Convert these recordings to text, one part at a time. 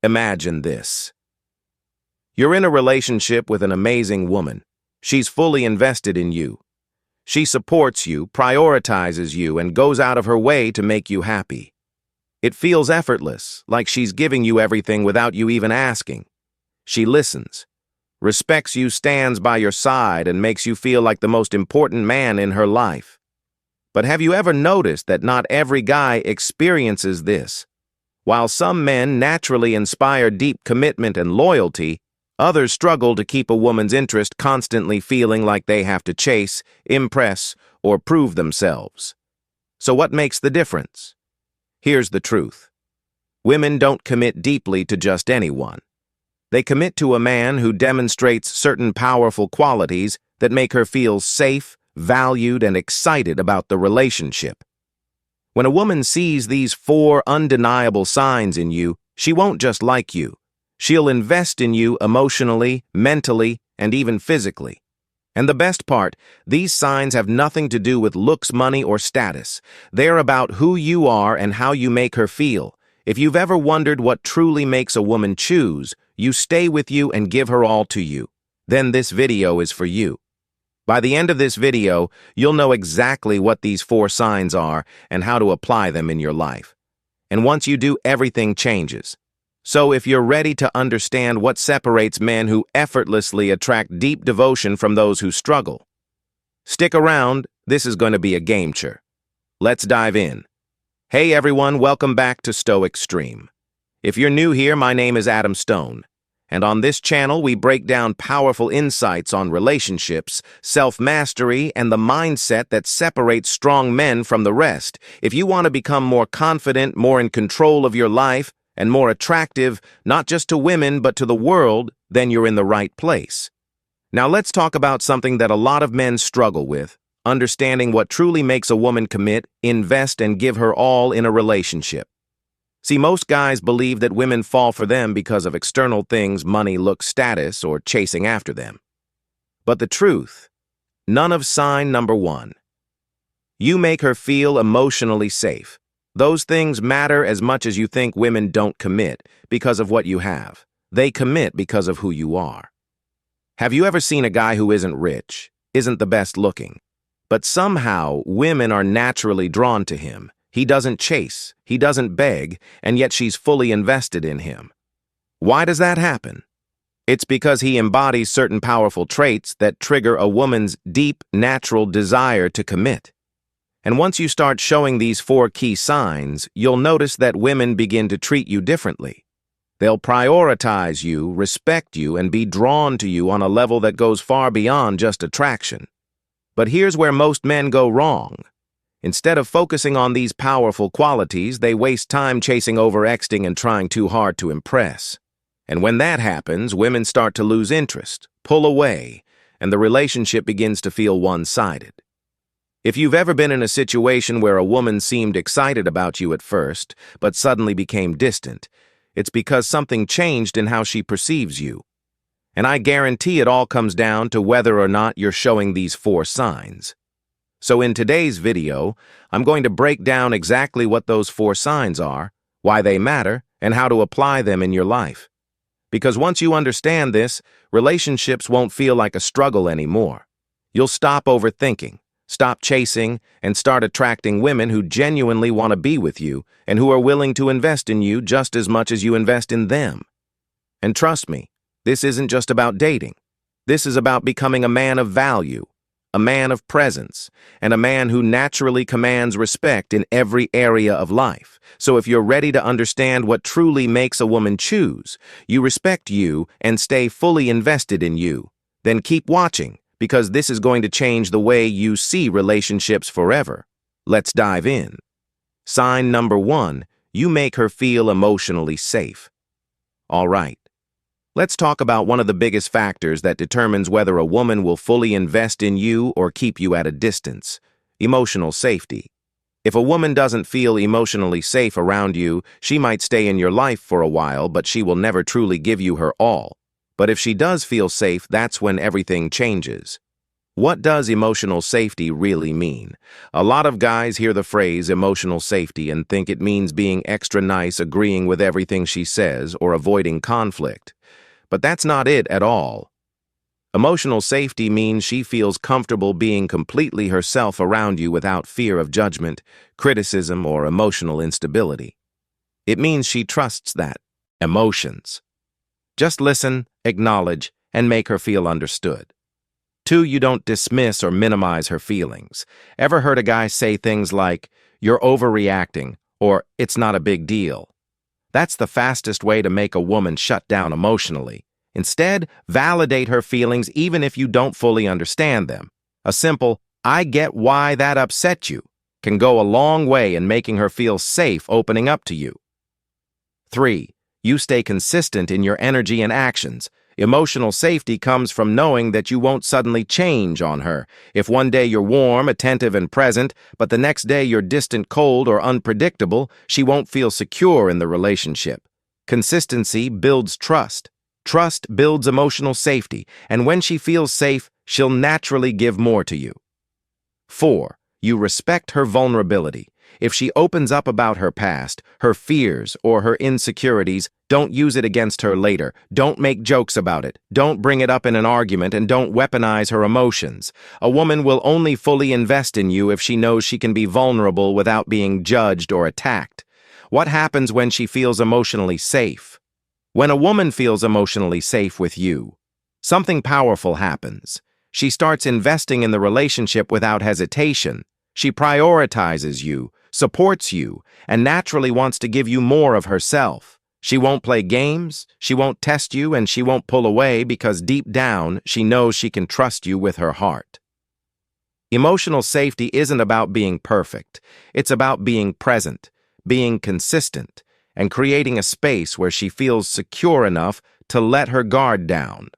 Imagine this. You're in a relationship with an amazing woman. She's fully invested in you. She supports you, prioritizes you, and goes out of her way to make you happy. It feels effortless, like she's giving you everything without you even asking. She listens, respects you, stands by your side, and makes you feel like the most important man in her life. But have you ever noticed that not every guy experiences this? While some men naturally inspire deep commitment and loyalty, others struggle to keep a woman's interest, constantly feeling like they have to chase, impress, or prove themselves. So what makes the difference? Here's the truth. Women don't commit deeply to just anyone. They commit to a man who demonstrates certain powerful qualities that make her feel safe, valued, and excited about the relationship. When a woman sees these 4 undeniable signs in you, she won't just like you. She'll invest in you emotionally, mentally, and even physically. And the best part, these signs have nothing to do with looks, money, or status. They're about who you are and how you make her feel. If you've ever wondered what truly makes a woman choose, you stay with you and give her all to you, then this video is for you. By the end of this video, you'll know exactly what these 4 signs are and how to apply them in your life. And once you do, everything changes. So if you're ready to understand what separates men who effortlessly attract deep devotion from those who struggle, stick around. This is going to be a game changer. Let's dive in. Hey everyone, welcome back to Stoic Stream. If you're new here, my name is Adam Stone. And on this channel, we break down powerful insights on relationships, self-mastery, and the mindset that separates strong men from the rest. If you want to become more confident, more in control of your life, and more attractive, not just to women, but to the world, then you're in the right place. Now let's talk about something that a lot of men struggle with, understanding what truly makes a woman commit, invest, and give her all in a relationship. See, most guys believe that women fall for them because of external things, money, looks, status, or chasing after them. But the truth, none of sign number 1. You make her feel emotionally safe. Those things matter as much as you think. Women don't commit because of what you have. They commit because of who you are. Have you ever seen a guy who isn't rich, isn't the best looking, but somehow women are naturally drawn to him? He doesn't chase, he doesn't beg, and yet she's fully invested in him. Why does that happen? It's because he embodies certain powerful traits that trigger a woman's deep, natural desire to commit. And once you start showing these 4 key signs, you'll notice that women begin to treat you differently. They'll prioritize you, respect you, and be drawn to you on a level that goes far beyond just attraction. But here's where most men go wrong. Instead of focusing on these powerful qualities, they waste time chasing, overextending, and trying too hard to impress. And when that happens, women start to lose interest, pull away, and the relationship begins to feel one-sided. If you've ever been in a situation where a woman seemed excited about you at first, but suddenly became distant, it's because something changed in how she perceives you. And I guarantee it all comes down to whether or not you're showing these 4 signs. So in today's video, I'm going to break down exactly what those 4 signs are, why they matter, and how to apply them in your life. Because once you understand this, relationships won't feel like a struggle anymore. You'll stop overthinking, stop chasing, and start attracting women who genuinely want to be with you and who are willing to invest in you just as much as you invest in them. And trust me, this isn't just about dating. This is about becoming a man of value, a man of presence, and a man who naturally commands respect in every area of life. So if you're ready to understand what truly makes a woman choose, you respect you, and stay fully invested in you, then keep watching, because this is going to change the way you see relationships forever. Let's dive in. Sign number 1, you make her feel emotionally safe. All right. Let's talk about one of the biggest factors that determines whether a woman will fully invest in you or keep you at a distance: emotional safety. If a woman doesn't feel emotionally safe around you, she might stay in your life for a while, but she will never truly give you her all. But if she does feel safe, that's when everything changes. What does emotional safety really mean? A lot of guys hear the phrase emotional safety and think it means being extra nice, agreeing with everything she says, or avoiding conflict. But that's not it at all. Emotional safety means she feels comfortable being completely herself around you without fear of judgment, criticism, or emotional instability. It means she trusts that emotions. Just listen, acknowledge, and make her feel understood. 2, you don't dismiss or minimize her feelings. Ever heard a guy say things like, "You're overreacting," or "It's not a big deal"? That's the fastest way to make a woman shut down emotionally. Instead, validate her feelings even if you don't fully understand them. A simple, "I get why that upset you," can go a long way in making her feel safe opening up to you. 3, you stay consistent in your energy and actions. Emotional safety comes from knowing that you won't suddenly change on her. If one day you're warm, attentive, and present, but the next day you're distant, cold, or unpredictable, she won't feel secure in the relationship. Consistency builds trust. Trust builds emotional safety, and when she feels safe, she'll naturally give more to you. 4, you respect her vulnerability. If she opens up about her past, her fears, or her insecurities, don't use it against her later. Don't make jokes about it. Don't bring it up in an argument, and don't weaponize her emotions. A woman will only fully invest in you if she knows she can be vulnerable without being judged or attacked. What happens when she feels emotionally safe? When a woman feels emotionally safe with you, something powerful happens. She starts investing in the relationship without hesitation. She prioritizes you, supports you, and naturally wants to give you more of herself. She won't play games, she won't test you, and she won't pull away because deep down she knows she can trust you with her heart. Emotional safety isn't about being perfect. It's about being present, being consistent, and creating a space where she feels secure enough to let her guard down.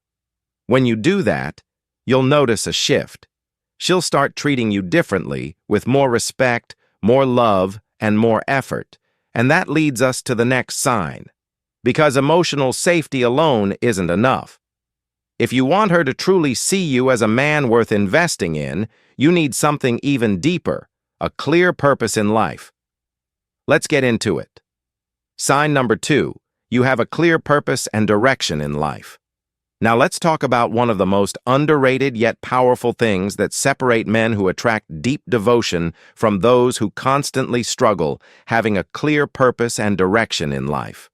When you do that, you'll notice a shift. She'll start treating you differently, with more respect, more love, and more effort. And that leads us to the next sign. Because emotional safety alone isn't enough. If you want her to truly see you as a man worth investing in, you need something even deeper, a clear purpose in life. Let's get into it. Sign number 2, you have a clear purpose and direction in life. Now let's talk about one of the most underrated yet powerful things that separate men who attract deep devotion from those who constantly struggle, having a clear purpose and direction in life.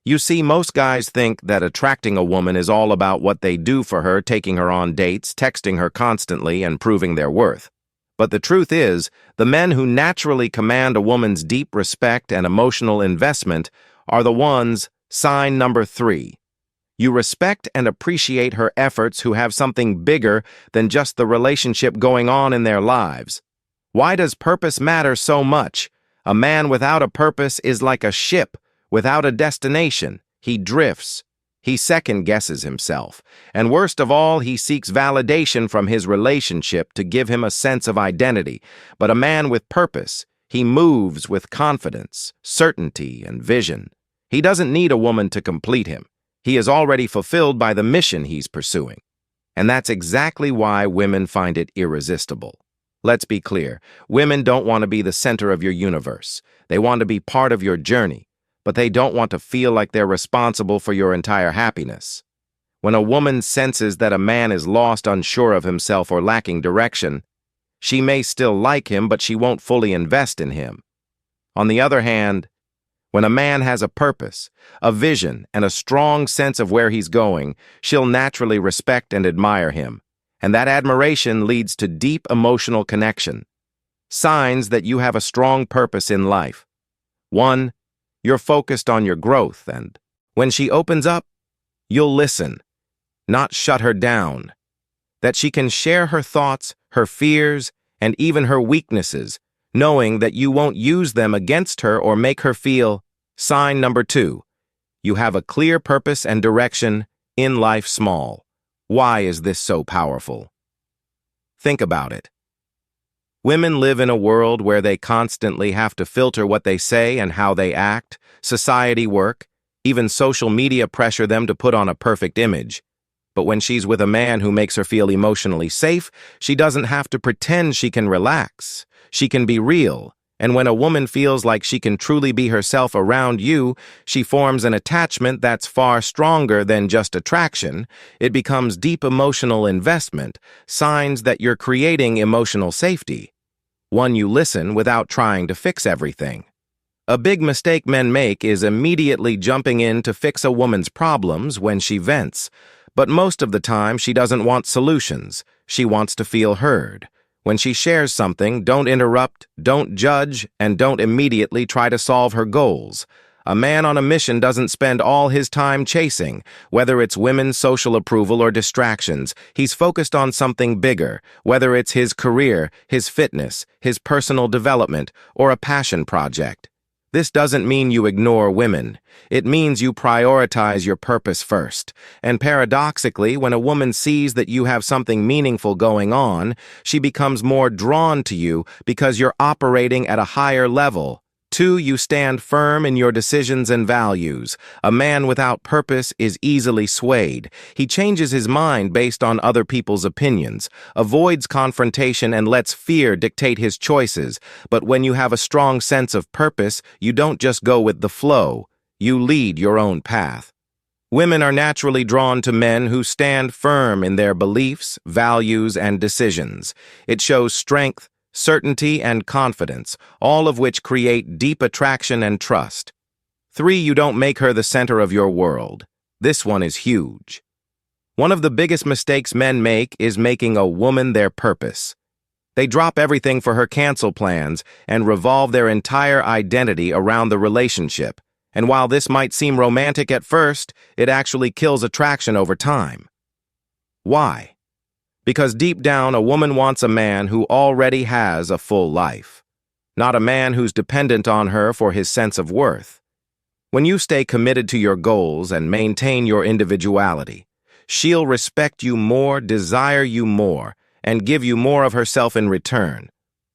You see, most guys think that attracting a woman is all about what they do for her, taking her on dates, texting her constantly, and proving their worth. But the truth is, the men who naturally command a woman's deep respect and emotional investment are the ones, sign number 3. You respect and appreciate her efforts who have something bigger than just the relationship going on in their lives. Why does purpose matter so much? A man without a purpose is like a ship without a destination. He drifts. He second-guesses himself. And worst of all, he seeks validation from his relationship to give him a sense of identity. But a man with purpose, he moves with confidence, certainty, and vision. He doesn't need a woman to complete him. He is already fulfilled by the mission he's pursuing. And that's exactly why women find it irresistible. Let's be clear, women don't want to be the center of your universe. They want to be part of your journey, but they don't want to feel like they're responsible for your entire happiness. When a woman senses that a man is lost, unsure of himself, or lacking direction, she may still like him, but she won't fully invest in him. On the other hand, when a man has a purpose, a vision, and a strong sense of where he's going, she'll naturally respect and admire him. And that admiration leads to deep emotional connection. Signs that you have a strong purpose in life. 1, you're focused on your growth, and when she opens up, you'll listen, not shut her down. That she can share her thoughts, her fears, and even her weaknesses, knowing that you won't use them against her or make her feel. Sign number 2, you have a clear purpose and direction in life. Small. Why is this so powerful? Think about it. Women live in a world where they constantly have to filter what they say and how they act. Society, work, even social media pressure them to put on a perfect image. But when she's with a man who makes her feel emotionally safe, she doesn't have to pretend she can relax. She can be real. And when a woman feels like she can truly be herself around you, she forms an attachment that's far stronger than just attraction. It becomes deep emotional investment, signs that you're creating emotional safety. One you listen without trying to fix everything. A big mistake men make is immediately jumping in to fix a woman's problems when she vents. But most of the time, she doesn't want solutions. She wants to feel heard. When she shares something, don't interrupt, don't judge, and don't immediately try to solve her goals. A man on a mission doesn't spend all his time chasing, whether it's women's social approval or distractions. He's focused on something bigger, whether it's his career, his fitness, his personal development, or a passion project. This doesn't mean you ignore women. It means you prioritize your purpose first. And paradoxically, when a woman sees that you have something meaningful going on, she becomes more drawn to you because you're operating at a higher level. 2, you stand firm in your decisions and values. A man without purpose is easily swayed. He changes his mind based on other people's opinions, avoids confrontation, and lets fear dictate his choices. But when you have a strong sense of purpose, you don't just go with the flow. You lead your own path. Women are naturally drawn to men who stand firm in their beliefs, values, and decisions. It shows strength, certainty, and confidence, all of which create deep attraction and trust. 3, you don't make her the center of your world. This one is huge. One of the biggest mistakes men make is making a woman their purpose. They drop everything for her cancel plans and revolve their entire identity around the relationship. And while this might seem romantic at first, it actually kills attraction over time. Why? Because deep down, a woman wants a man who already has a full life, not a man who's dependent on her for his sense of worth. When you stay committed to your goals and maintain your individuality, she'll respect you more, desire you more, and give you more of herself in return.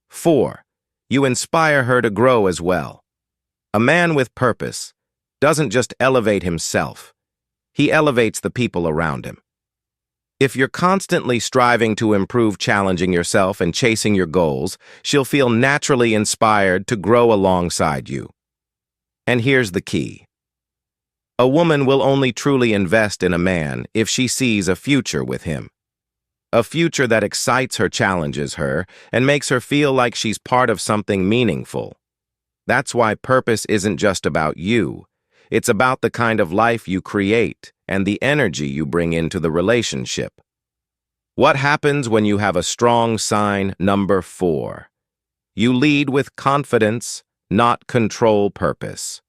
4, you inspire her to grow as well. A man with purpose doesn't just elevate himself, he elevates the people around him. If you're constantly striving to improve, challenging yourself, and chasing your goals, she'll feel naturally inspired to grow alongside you. And here's the key. A woman will only truly invest in a man if she sees a future with him. A future that excites her, challenges her, and makes her feel like she's part of something meaningful. That's why purpose isn't just about you. It's about the kind of life you create and the energy you bring into the relationship. What happens when you have a strong sign number 4? You lead with confidence, not control purpose.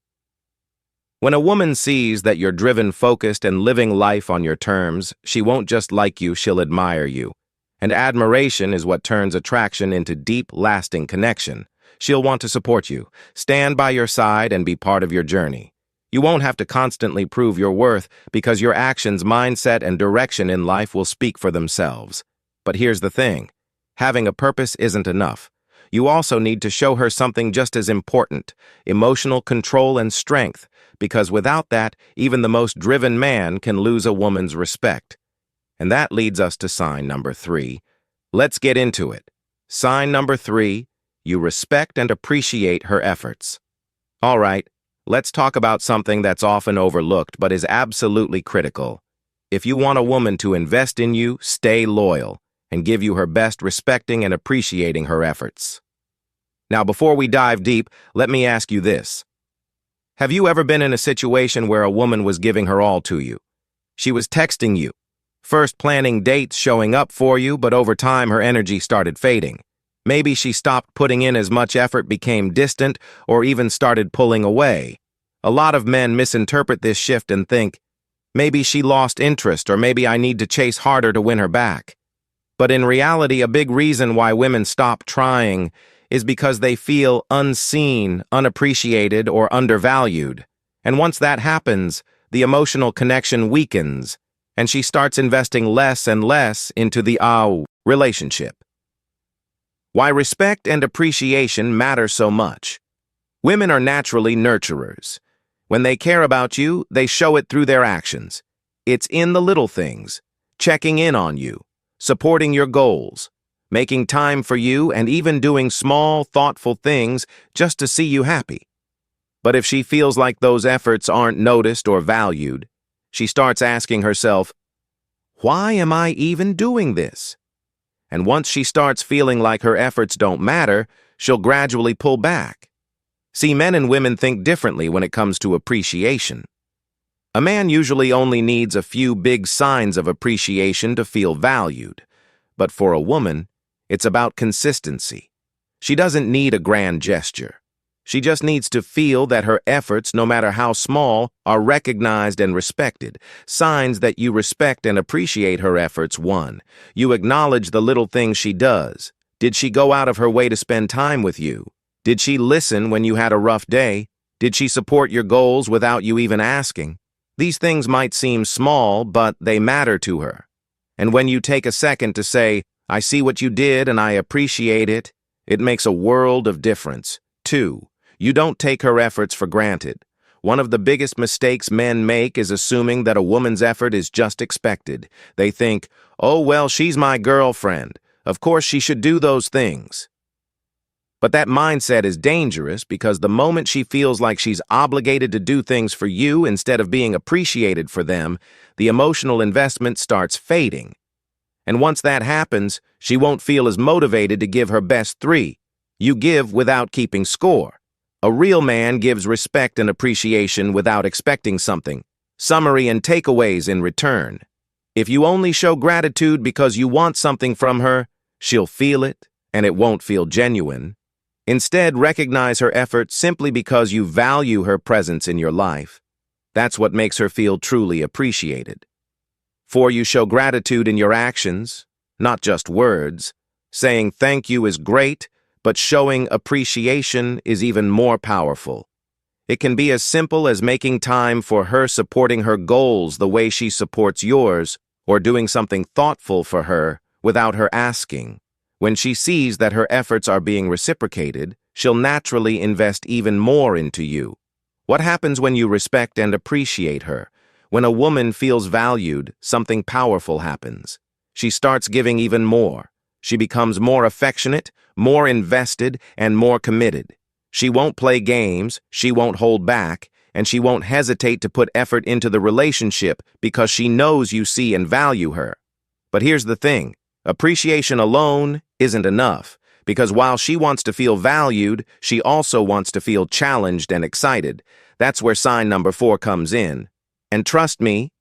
When a woman sees that you're driven, focused, and living life on your terms, she won't just like you, she'll admire you. And admiration is what turns attraction into deep, lasting connection. She'll want to support you, stand by your side, and be part of your journey. You won't have to constantly prove your worth because your actions, mindset, and direction in life will speak for themselves. But here's the thing. Having a purpose isn't enough. You also need to show her something just as important, emotional control and strength, because without that, even the most driven man can lose a woman's respect. And that leads us to sign number 3. Let's get into it. Sign number 3, you respect and appreciate her efforts. All right. Let's talk about something that's often overlooked but is absolutely critical. If you want a woman to invest in you, stay loyal and give you her best, respecting and appreciating her efforts. Now, before we dive deep, let me ask you this. Have you ever been in a situation where a woman was giving her all to you? She was texting you, first planning dates, showing up for you, but over time her energy started fading. Maybe she stopped putting in as much effort, became distant, or even started pulling away. A lot of men misinterpret this shift and think, maybe she lost interest, or maybe I need to chase harder to win her back. But in reality, a big reason why women stop trying is because they feel unseen, unappreciated, or undervalued. And once that happens, the emotional connection weakens, and she starts investing less and less into the relationship. Why respect and appreciation matter so much. Women are naturally nurturers. When they care about you, they show it through their actions. It's in the little things. checking in on you, supporting your goals, making time for you, and even doing small, thoughtful things just to see you happy. But if she feels like those efforts aren't noticed or valued, she starts asking herself, why am I even doing this? And once she starts feeling like her efforts don't matter, she'll gradually pull back. See, men and women think differently when it comes to appreciation. A man usually only needs a few big signs of appreciation to feel valued. But for a woman, it's about consistency. She doesn't need a grand gesture. She just needs to feel that her efforts, no matter how small, are recognized and respected. Signs that you respect and appreciate her efforts. 1. You acknowledge the little things she does. Did she go out of her way to spend time with you? Did she listen when you had a rough day? Did she support your goals without you even asking? These things might seem small, but they matter to her. And when you take a second to say, I see what you did and I appreciate it, it makes a world of difference. 2. You don't take her efforts for granted. One of the biggest mistakes men make is assuming that a woman's effort is just expected. They think, oh, well, she's my girlfriend. Of course she should do those things. But that mindset is dangerous because the moment she feels like she's obligated to do things for you instead of being appreciated for them, the emotional investment starts fading. And once that happens, she won't feel as motivated to give her best 3. You give without keeping score. A real man gives respect and appreciation without expecting something. Summary and takeaways in return. If you only show gratitude because you want something from her, she'll feel it, and it won't feel genuine. Instead, recognize her effort simply because you value her presence in your life. That's what makes her feel truly appreciated. 4. You show gratitude in your actions, not just words. Saying thank you is great, but showing appreciation is even more powerful. It can be as simple as making time for her, supporting her goals the way she supports yours, or doing something thoughtful for her without her asking. When she sees that her efforts are being reciprocated, she'll naturally invest even more into you. What happens when you respect and appreciate her? When a woman feels valued, something powerful happens. She starts giving even more. She becomes more affectionate, more invested, and more committed. She won't play games, she won't hold back, and she won't hesitate to put effort into the relationship because she knows you see and value her. But here's the thing, appreciation alone isn't enough, because while she wants to feel valued, she also wants to feel challenged and excited. That's where sign number 4 comes in. And trust me,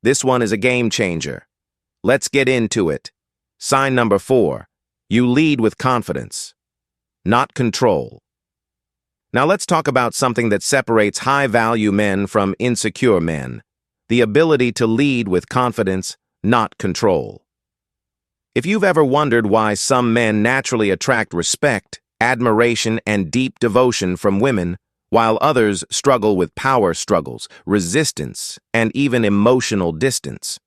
this one is a game changer. Let's get into it. Sign number 4, you lead with confidence, not control. Now let's talk about something that separates high-value men from insecure men, the ability to lead with confidence, not control. If you've ever wondered why some men naturally attract respect, admiration, and deep devotion from women, while others struggle with power struggles, resistance, and even emotional distance,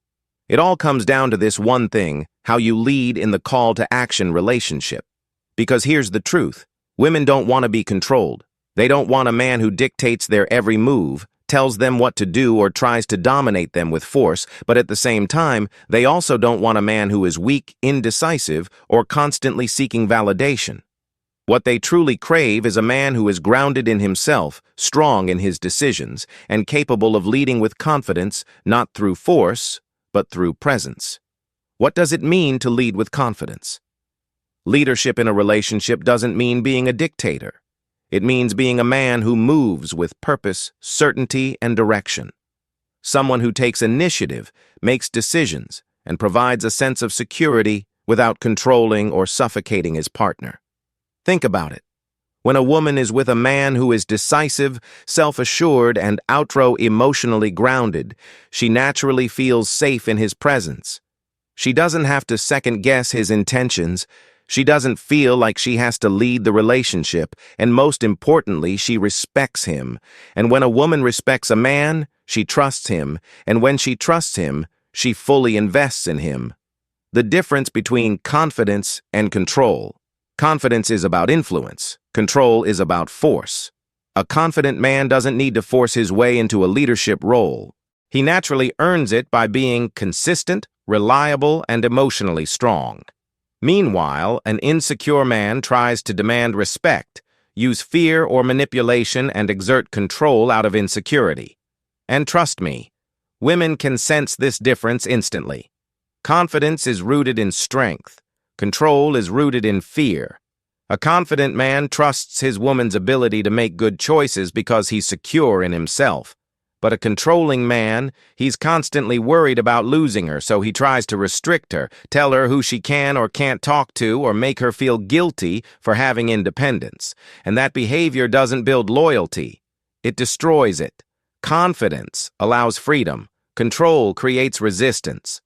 it all comes down to this one thing: how you lead in the call-to-action relationship. Because here's the truth, women don't want to be controlled. They don't want a man who dictates their every move, tells them what to do, or tries to dominate them with force, but at the same time, they also don't want a man who is weak, indecisive, or constantly seeking validation. What they truly crave is a man who is grounded in himself, strong in his decisions, and capable of leading with confidence, not through force, but through presence. What does it mean to lead with confidence? Leadership in a relationship doesn't mean being a dictator. It means being a man who moves with purpose, certainty, and direction. Someone who takes initiative, makes decisions, and provides a sense of security without controlling or suffocating his partner. Think about it. When a woman is with a man who is decisive, self-assured, and emotionally grounded, she naturally feels safe in his presence. She doesn't have to second-guess his intentions. She doesn't feel like she has to lead the relationship, and most importantly, she respects him. And when a woman respects a man, she trusts him, and when she trusts him, she fully invests in him. The difference between confidence and control. Confidence is about influence. Control is about force. A confident man doesn't need to force his way into a leadership role. He naturally earns it by being consistent, reliable, and emotionally strong. Meanwhile, an insecure man tries to demand respect, use fear or manipulation, and exert control out of insecurity. And trust me, women can sense this difference instantly. Confidence is rooted in strength. Control is rooted in fear. A confident man trusts his woman's ability to make good choices because he's secure in himself. But a controlling man, he's constantly worried about losing her, so he tries to restrict her, tell her who she can or can't talk to, or make her feel guilty for having independence. And that behavior doesn't build loyalty. It destroys it. Confidence allows freedom. Control creates resistance.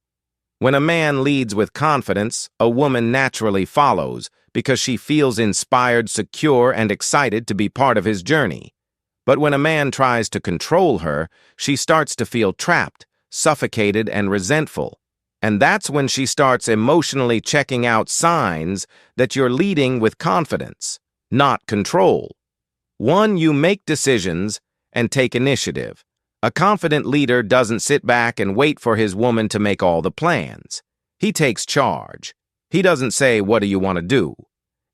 When a man leads with confidence, a woman naturally follows because she feels inspired, secure, and excited to be part of his journey. But when a man tries to control her, she starts to feel trapped, suffocated, and resentful. And that's when she starts emotionally checking out signs that you're leading with confidence, not control. 1. You make decisions and take initiative. A confident leader doesn't sit back and wait for his woman to make all the plans. He takes charge. He doesn't say, "What do you want to do?"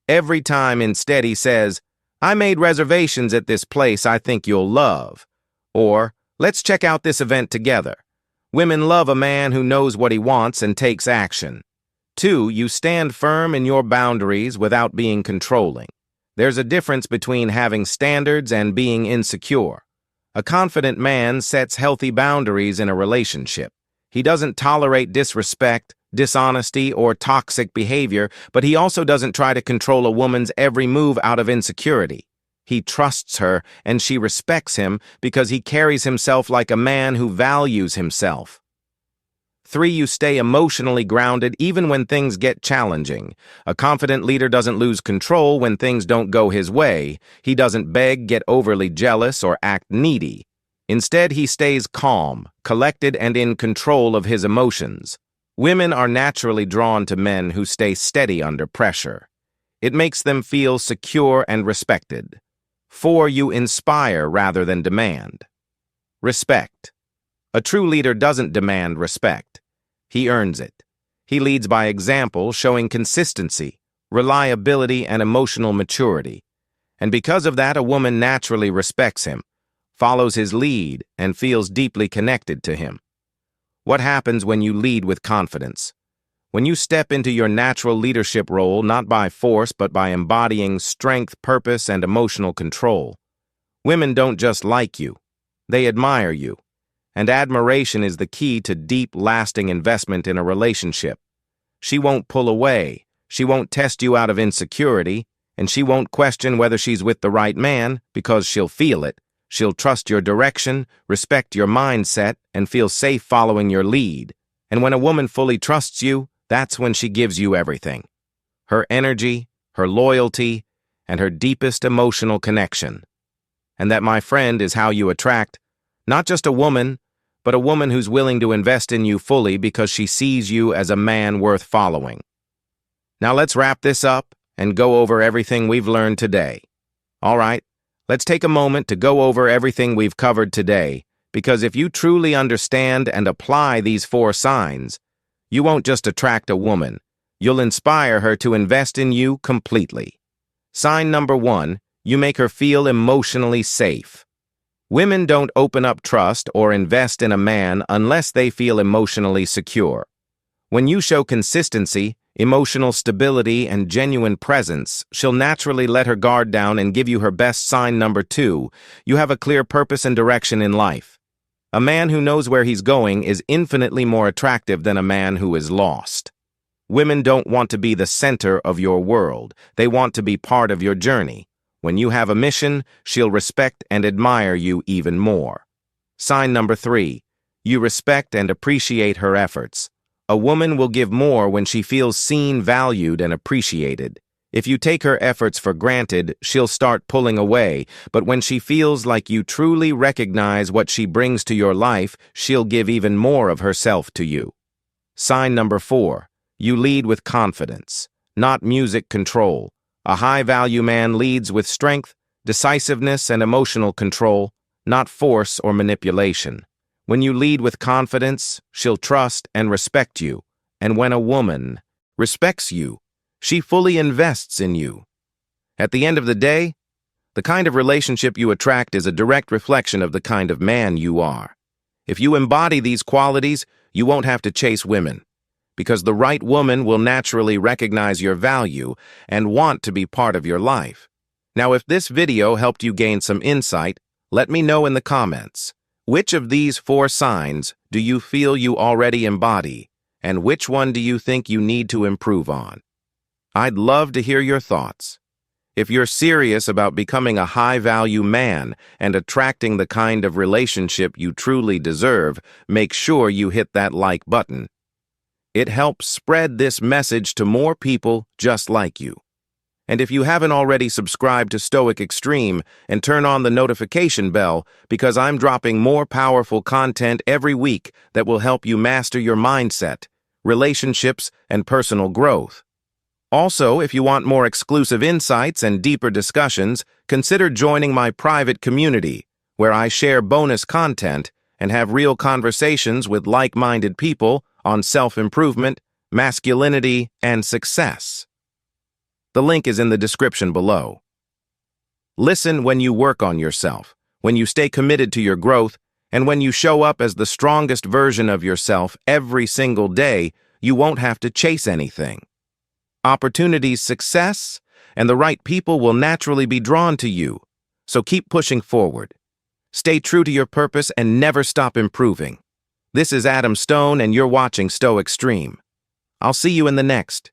Every time instead he says, "I made reservations at this place I think you'll love." Or, "Let's check out this event together." Women love a man who knows what he wants and takes action. 2. You stand firm in your boundaries without being controlling. There's a difference between having standards and being insecure. A confident man sets healthy boundaries in a relationship. He doesn't tolerate disrespect, dishonesty, or toxic behavior, but he also doesn't try to control a woman's every move out of insecurity. He trusts her, and she respects him because he carries himself like a man who values himself. 3. You stay emotionally grounded even when things get challenging. A confident leader doesn't lose control when things don't go his way. He doesn't beg, get overly jealous, or act needy. Instead, he stays calm, collected, and in control of his emotions. Women are naturally drawn to men who stay steady under pressure. It makes them feel secure and respected. 4. You inspire rather than demand. Respect. A true leader doesn't demand respect. He earns it. He leads by example, showing consistency, reliability, and emotional maturity. And because of that, a woman naturally respects him, follows his lead, and feels deeply connected to him. What happens when you lead with confidence? When you step into your natural leadership role, not by force, but by embodying strength, purpose, and emotional control, women don't just like you, they admire you. And admiration is the key to deep, lasting investment in a relationship. She won't pull away, she won't test you out of insecurity, and she won't question whether she's with the right man because she'll feel it. She'll trust your direction, respect your mindset, and feel safe following your lead. And when a woman fully trusts you, that's when she gives you everything. Her energy, her loyalty, and her deepest emotional connection. And that, my friend, is how you attract not just a woman, but a woman who's willing to invest in you fully because she sees you as a man worth following. Now let's wrap this up and go over everything we've learned today. All right, let's take a moment to go over everything we've covered today, because if you truly understand and apply these 4 signs, you won't just attract a woman, you'll inspire her to invest in you completely. Sign number 1, you make her feel emotionally safe. Women don't open up trust or invest in a man unless they feel emotionally secure. When you show consistency, emotional stability, and genuine presence, she'll naturally let her guard down and give you her best. Sign number 2, you have a clear purpose and direction in life. A man who knows where he's going is infinitely more attractive than a man who is lost. Women don't want to be the center of your world. They want to be part of your journey. When you have a mission, she'll respect and admire you even more. Sign number 3, you respect and appreciate her efforts. A woman will give more when she feels seen, valued, and appreciated. If you take her efforts for granted, she'll start pulling away, but when she feels like you truly recognize what she brings to your life, she'll give even more of herself to you. Sign number 4, you lead with confidence, not music control. A high-value man leads with strength, decisiveness, and emotional control, not force or manipulation. When you lead with confidence, she'll trust and respect you. And when a woman respects you, she fully invests in you. At the end of the day, the kind of relationship you attract is a direct reflection of the kind of man you are. If you embody these qualities, you won't have to chase women, because the right woman will naturally recognize your value and want to be part of your life. Now, if this video helped you gain some insight, let me know in the comments. Which of these 4 signs do you feel you already embody, and which one do you think you need to improve on? I'd love to hear your thoughts. If you're serious about becoming a high-value man and attracting the kind of relationship you truly deserve, make sure you hit that like button. It helps spread this message to more people just like you. And if you haven't already subscribed to Stoic Extreme, and turn on the notification bell, because I'm dropping more powerful content every week that will help you master your mindset, relationships, and personal growth. Also, if you want more exclusive insights and deeper discussions, consider joining my private community, where I share bonus content and have real conversations with like-minded people on self-improvement, masculinity, and success. The link is in the description below. Listen when you work on yourself, when you stay committed to your growth, and when you show up as the strongest version of yourself every single day, you won't have to chase anything. Opportunities, success, and the right people will naturally be drawn to you, so keep pushing forward. Stay true to your purpose and never stop improving. This is Adam Stone, and you're watching Stoic Extreme. I'll see you in the next.